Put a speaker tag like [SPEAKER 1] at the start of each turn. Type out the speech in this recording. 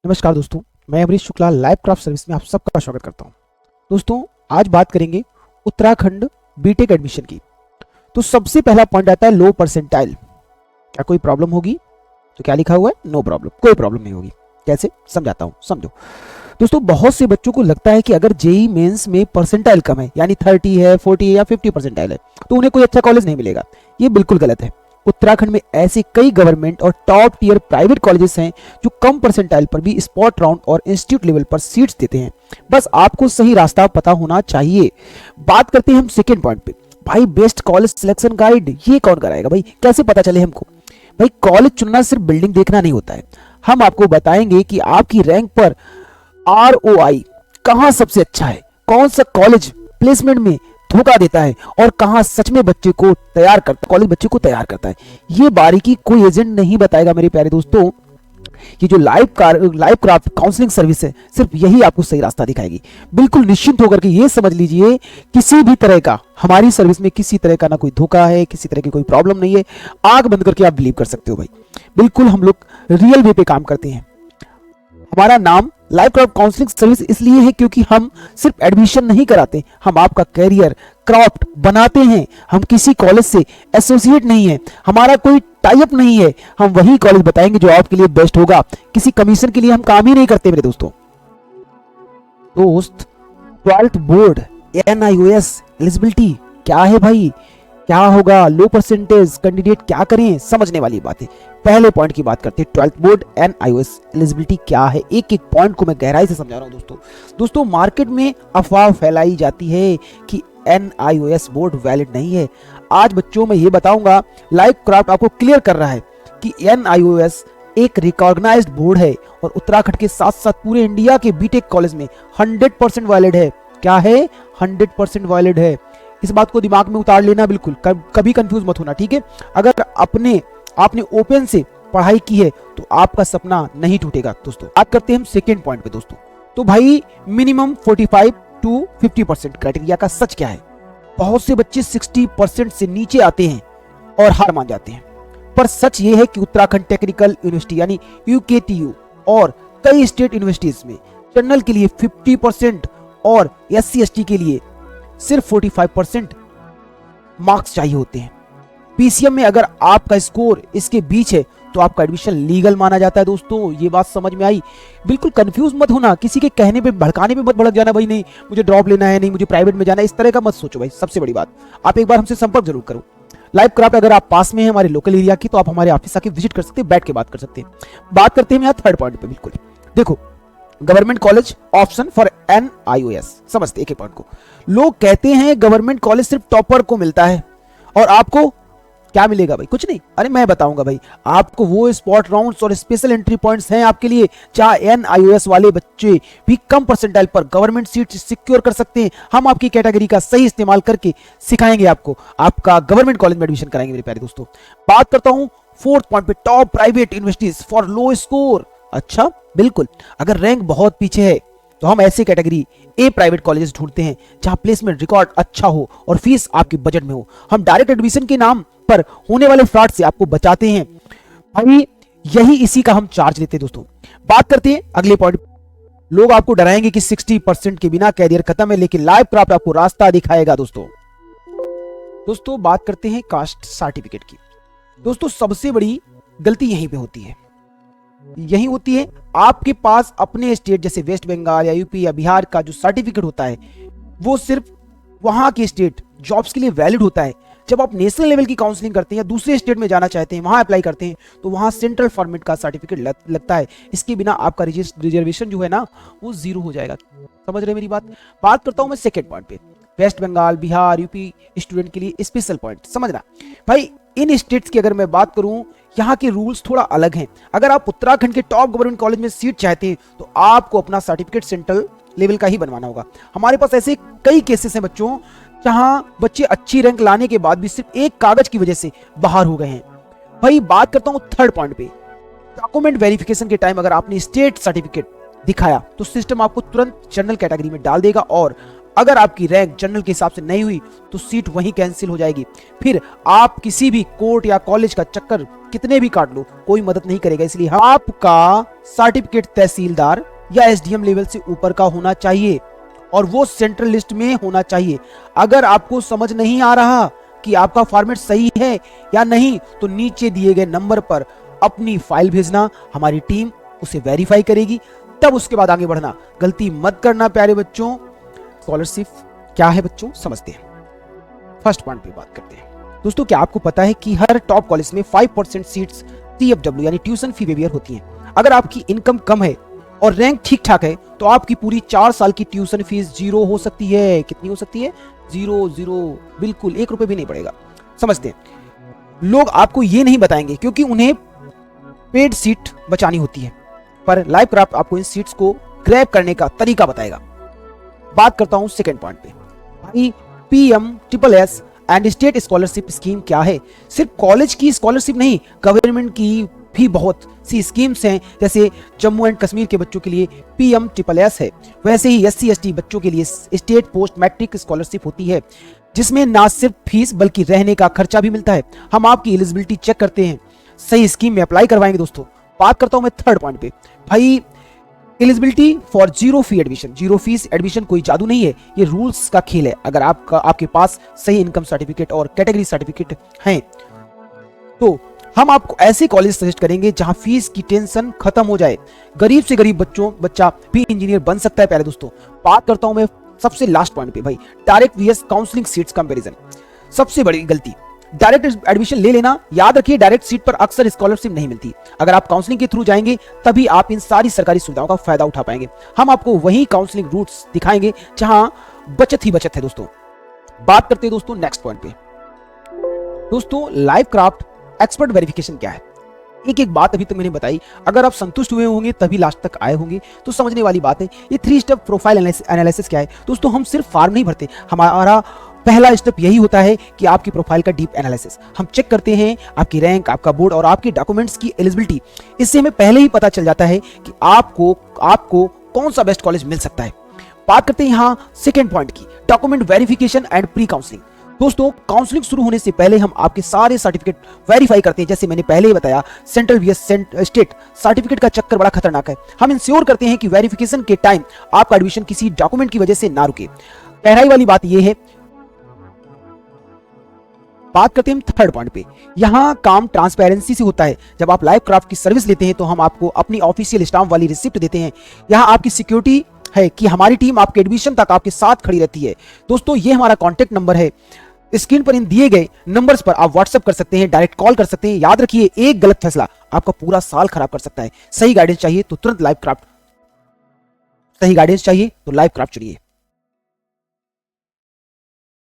[SPEAKER 1] नमस्कार दोस्तों, मैं Amrish Shukla live craft service में आप सबका स्वागत करता हूं। दोस्तों, आज बात करेंगे उत्तराखंड बीटेक एडमिशन की। तो सबसे पहला पॉइंट आता है लो परसेंटाइल। क्या कोई प्रॉब्लम होगी? तो क्या लिखा हुआ है? No problem. कोई प्रॉब्लम नहीं होगी। कैसे? समझाता हूं, समझो। दोस्तों, बहुत से बच्चों को लगता है कि अगर जेई मेंस में परसेंटाइल कम है, यानी 30 है, 40 है या 50 परसेंटाइल है, तो उन्हें कोई अच्छा कॉलेज नहीं मिलेगा। ये बिल्कुल गलत है। उत्तराखंड में ऐसे कई गवर्नमेंट और टॉप टियर प्राइवेट कॉलेजेस हैं जो कम परसेंटाइल पर भी स्पॉट राउंड और इंस्टीट्यूट लेवल पर सीट्स देते हैं। बस आपको सही रास्ता पता होना चाहिए। बात करते हैं हम सेकेंड पॉइंट पे। भाई, बेस्ट कॉलेज सिलेक्शन गाइड ये कौन कराएगा? भाई, कैसे पता चले हमको? भाई, कॉलेज चुनना सिर्फ बिल्डिंग देखना नहीं होता है। हम आपको बताएंगे कि आपकी रैंक पर आरओआई कहां सबसे अच्छा है, कौन सा कॉलेज प्लेसमेंट में धोखा देता है और कहां सच में बच्चे को तैयार करता, कॉलेज बच्चे को तैयार करता है। ये बारीकी कोई एजेंट नहीं बताएगा मेरे प्यारे दोस्तों। ये जो लाइव क्राफ्ट काउंसलिंग सर्विस है, सिर्फ यही आपको सही रास्ता दिखाएगी। बिल्कुल निश्चिंत होकर के ये समझ लीजिए, किसी भी तरह का हमारी सर्विस में किसी तरह का ना कोई धोखा है, किसी तरह की कोई प्रॉब्लम नहीं है। आंख बंद करके आप बिलीव कर सकते हो भाई। बिल्कुल हम लोग रियल वे पे काम करते हैं। हमारा नाम लाइव क्राफ्ट काउंसलिंग सर्विस इसलिए है क्योंकि हम सिर्फ एडमिशन नहीं कराते, हम आपका करियर क्राफ्ट बनाते हैं। हम किसी कॉलेज से एसोसिएट नहीं है, हमारा कोई टाई अप नहीं है। हम वही कॉलेज बताएंगे जो आपके लिए बेस्ट होगा। किसी कमीशन के लिए हम काम ही नहीं करते मेरे दोस्तों। दोस्त, 12th बोर्ड एनआईओएस एलिजिबिलिटी क्या है भाई? क्या होगा? लो परसेंटेज कैंडिडेट क्या करें? समझने वाली बात है। पहले पॉइंट की बात करते हैं, 12th बोर्ड एनआईओएस एलिजिबिलिटी क्या है। एक एक पॉइंट को मैं गहराई से समझा रहा हूं दोस्तों। मार्केट में अफवाह फैलाई जाती है कि एनआईओएस बोर्ड वैलिड नहीं है। आज बच्चों में ये बताऊंगा, लाइव क्राफ्ट आपको क्लियर कर रहा है कि एनआईओएस एक रिकॉग्नाइज्ड बोर्ड है और उत्तराखंड के साथ साथ पूरे इंडिया के बीटेक कॉलेज में 100% वैलिड है। क्या है? 100% वैलिड है। इस बात को दिमाग में उतार लेना, बिल्कुल कभी कंफ्यूज मत होना, ठीक है? अगर आपने ओपन से पढ़ाई की है तो आपका सपना नहीं टूटेगा। दोस्तों, बात करते हैं हम सेकेंड पॉइंट पे दोस्तों। तो भाई, मिनिमम 45 to 50% क्राइटेरिया का सच क्या है? बहुत से बच्चे 60% से नीचे आते हैं और हार मान जाते हैं। पर सच ये है कि उत्तराखंड टेक्निकल यूनिवर्सिटी यानी यूकेटीयू और कई स्टेट यूनिवर्सिटीज में जनरल के लिए 50% और SC ST के लिए सिर्फ 45% मार्क्स चाहिए होते हैं। पीसीएम में अगर आपका स्कोर इसके बीच है तो आपका एडमिशन लीगल माना जाता है। दोस्तों, ये बात समझ में आई? बिल्कुल कंफ्यूज मत होना, किसी के कहने पे भड़काने पे मत भड़क जाना। भाई नहीं, मुझे ड्रॉप लेना है, नहीं मुझे प्राइवेट में जाना है, इस तरह का मत सोचो भाई। सबसे बड़ी बात, आप एक बार हमसे संपर्क जरूर करो। लाइव क्राफ्ट अगर आप पास में है हमारे लोकल एरिया की, तो आप हमारे ऑफिस आके विजिट कर सकते हैं, बैठ के बात कर सकते हैं। बात करते हैं यहाँ थर्ड पॉइंट पे। बिल्कुल देखो, government college option for NIOS. समझते एक एक पॉइंट को। लोग कहते हैं गवर्नमेंट कॉलेज सिर्फ टॉपर को मिलता है और आपको क्या मिलेगा भाई? कुछ नहीं। अरे मैं बताऊंगा भाई, आपको वो स्पॉट राउंड्स और स्पेशल एंट्री पॉइंट्स हैं आपके लिए, जहां एनआईओएस वाले बच्चे भी कम परसेंटाइल पर गवर्नमेंट सीट सिक्योर कर सकते हैं। हम आपकी कैटेगरी का सही इस्तेमाल करके सिखाएंगे आपको, आपका गवर्नमेंट कॉलेज में एडमिशन कराएंगे मेरे प्यारे दोस्तों। बात करता हूं फोर्थ पॉइंट पे, top private universities for low score. अच्छा, बिल्कुल, अगर रैंक बहुत पीछे है तो हम ऐसी कैटेगरी ए प्राइवेट कॉलेजेस ढूंढते हैं जहां प्लेसमेंट रिकॉर्ड अच्छा हो और फीस आपके बजट में हो। हम डायरेक्ट एडमिशन के नाम पर होने वाले फ्रॉड से आपको बचाते हैं भाई। यही इसी का हम चार्ज लेते हैं दोस्तों। बात करते हैं अगले पॉइंट। लोग आपको डराएंगे कि 60% के बिना कैरियर खत्म है, लेकिन लाइव क्राफ्ट आपको रास्ता दिखाएगा दोस्तों, बात करते हैं कास्ट सर्टिफिकेट की। दोस्तों, सबसे बड़ी गलती यहीं पे होती है। आपके पास अपने स्टेट जैसे वेस्ट बंगाल या यूपी या बिहार का जो सर्टिफिकेट होता है, वो सिर्फ वहां के स्टेट जॉब्स के लिए वैलिड होता है। जब आप नेशनल लेवल की काउंसलिंग करते हैं या दूसरे स्टेट में जाना चाहते हैं, वहां अप्लाई करते हैं, तो वहां सेंट्रल फॉर्मेट का सर्टिफिकेट लगता है। इसके बिना आपका रिजर्वेशन जो है ना, वो जीरो हो जाएगा। समझ रहे मेरी बात? बात करता हूं मैं सेकेंड पॉइंट पे, West Bengal, Bihar, UP student के लिए स्पेशल पॉइंट। समझना भाई, इन स्टेट्स की अगर मैं बात करूं, यहाँ के रूल्स थोड़ा अलग हैं। अगर आप उत्तराखंड के टॉप गवर्नमेंट कॉलेज में सीट चाहते हैं तो आपको अपना सर्टिफिकेट सेंट्रल लेवल का ही बनवाना होगा। हमारे पास ऐसे कई केसेस हैं बच्चों, जहां बच्चे अच्छी रैंक लाने के बाद भी सिर्फ एक कागज की वजह से बाहर हो गए हैं। भाई, बात करता हूं थर्ड पॉइंट पे, डॉक्यूमेंट वेरिफिकेशन के टाइम अगर आपने स्टेट सर्टिफिकेट दिखाया तो सिस्टम आपको तुरंत जनरल कैटेगरी में डाल देगा और अगर आपकी रैंक जनरल के हिसाब से नहीं हुई तो सीट वहीं कैंसिल हो जाएगी। फिर आप किसी भी कोर्ट या कॉलेज का चक्कर कितने भी काट लो, कोई मदद नहीं करेगा। इसलिए आपका सर्टिफिकेट तहसीलदार या एसडीएम लेवल से ऊपर का होना चाहिए और वो सेंट्रल लिस्ट में होना चाहिए। अगर आपको समझ नहीं आ रहा कि आपका फॉर्मेट सही है या नहीं तो नीचे दिए गए नंबर पर अपनी फाइल भेजना, हमारी टीम उसे वेरीफाई करेगी, तब उसके बाद आगे बढ़ना। गलती मत करना प्यारे बच्चों। स्कॉलरशिप क्या है बच्चों, समझते हैं। फर्स्ट पॉइंट पे बात करते हैं दोस्तों। क्या आपको पता है कि हर टॉप कॉलेज में 5% सीट्स TFW यानी ट्यूशन फी वेवियर होती हैं। अगर आपकी इनकम कम है और रैंक ठीक ठाक है तो आपकी पूरी 4 साल की ट्यूशन फीस 0 हो सकती है। कितनी हो सकती है? 0, बिल्कुल 1 रुपए भी नहीं पड़ेगा। समझते हैं। लोग आपको ये नहीं बताएंगे क्योंकि उन्हें पेड सीट बचानी होती है, पर लाइव क्राफ्ट आपको इन सीट्स को ग्रैब करने का तरीका बताएगा। बात करता हूं सेकंड पॉइंट पे। भाई PMSSS and state scholarship scheme क्या है? सिर्फ कॉलेज की स्कॉलरशिप नहीं, गवर्नमेंट की भी बहुत सी स्कीम्स हैं। जैसे जम्मू एंड कश्मीर के बच्चों के लिए PMSSS है, वैसे ही SC ST बच्चों के लिए स्टेट पोस्ट मैट्रिक स्कॉलरशिप होती है, जिसमें ना सिर्फ फीस बल्कि रहने का खर्चा भी मिलता है। हम आपकी एलिजिबिलिटी चेक करते हैं, सही स्कीम में अप्लाई करवाएंगे दोस्तों। बात करता हूं मैं थर्ड पॉइंट पे। भाई eligibility for zero fee admission. Zero fees admission कोई जादू नहीं है, ये रूल्स का खेल है। अगर आपके पास सही इनकम सर्टिफिकेट और कैटेगरी सर्टिफिकेट हैं तो हम आपको ऐसे कॉलेज सजेस्ट करेंगे जहां फीस की टेंशन खत्म हो जाए। गरीब से गरीब बच्चा भी इंजीनियर बन सकता है प्यारे दोस्तों। बात करता हूं मैं सबसे लास्ट पॉइंट पे। भाई direct VS counselling seats comparison. सबसे बड़ी गलती, डायरेक्ट एडमिशन ले लेना। याद रखिए डायरेक्ट सीट पर अक्सर स्कॉलरशिप नहीं मिलती। अगर आप काउंसलिंग के थ्रू जाएंगे तभी आप इन सारी सरकारी सुविधाओं का फायदा उठा पाएंगे। हम आपको वही काउंसलिंग रूट्स दिखाएंगे जहां बचत ही बचत है दोस्तों। बात करते हैं दोस्तों नेक्स्ट पॉइंट पे। दोस्तों लाइव क्राफ्ट एक्सपर्ट वेरिफिकेशन क्या है? एक एक बात अभी तक मैंने बताई, अगर आप संतुष्ट हुए होंगे तभी लास्ट तक आए होंगे तो समझने वाली बात है। ये 3 स्टेप प्रोफाइल एनालिसिस क्या है दोस्तों? हम सिर्फ फॉर्म नहीं भरते, हमारा पहला स्टेप यही होता है कि आपकी प्रोफाइल का डीप एनालिसिस। हम चेक करते हैं आपकी रैंक, आपका बोर्ड और आपके डॉक्यूमेंट्स की एलिजिबिलिटी। इससे हमें पहले ही पता चल जाता है कि आपको कौन सा बेस्ट कॉलेज मिल सकता है। बात करते हैं यहाँ सेकेंड पॉइंट की, document verification and pre counselling. दोस्तों काउंसलिंग शुरू होने से पहले हम आपके सारे सर्टिफिकेट वेरीफाई करते हैं। जैसे मैंने पहले ही बताया, सेंट्रल VS स्टेट सर्टिफिकेट का चक्कर बड़ा खतरनाक है। हम इंश्योर करते हैं कि वेरिफिकेशन के टाइम आपका एडमिशन किसी डॉक्यूमेंट की वजह से ना रुके। गहराई वाली बात यह है। बात करते हैं हम थर्ड पॉइंट पे। यहां काम ट्रांसपेरेंसी से होता है। जब आप लाइव क्राफ्ट की सर्विस लेते हैं तो हम आपको अपनी ऑफिशियल स्टाम्प वाली रिसिप्ट देते हैं। यहां आपकी सिक्योरिटी है कि हमारी टीम आपके एडमिशन तक आपके साथ खड़ी रहती है। दोस्तों ये हमारा कॉन्टैक्ट नंबर है। स्क्रीन पर इन दिए गए नंबर्स पर आप व्हाट्सएप कर सकते हैं, डायरेक्ट कॉल कर सकते हैं। याद रखिए एक गलत फैसला आपका पूरा साल खराब कर सकता है। सही गाइडेंस चाहिए तो लाइव क्राफ्ट चुनिए।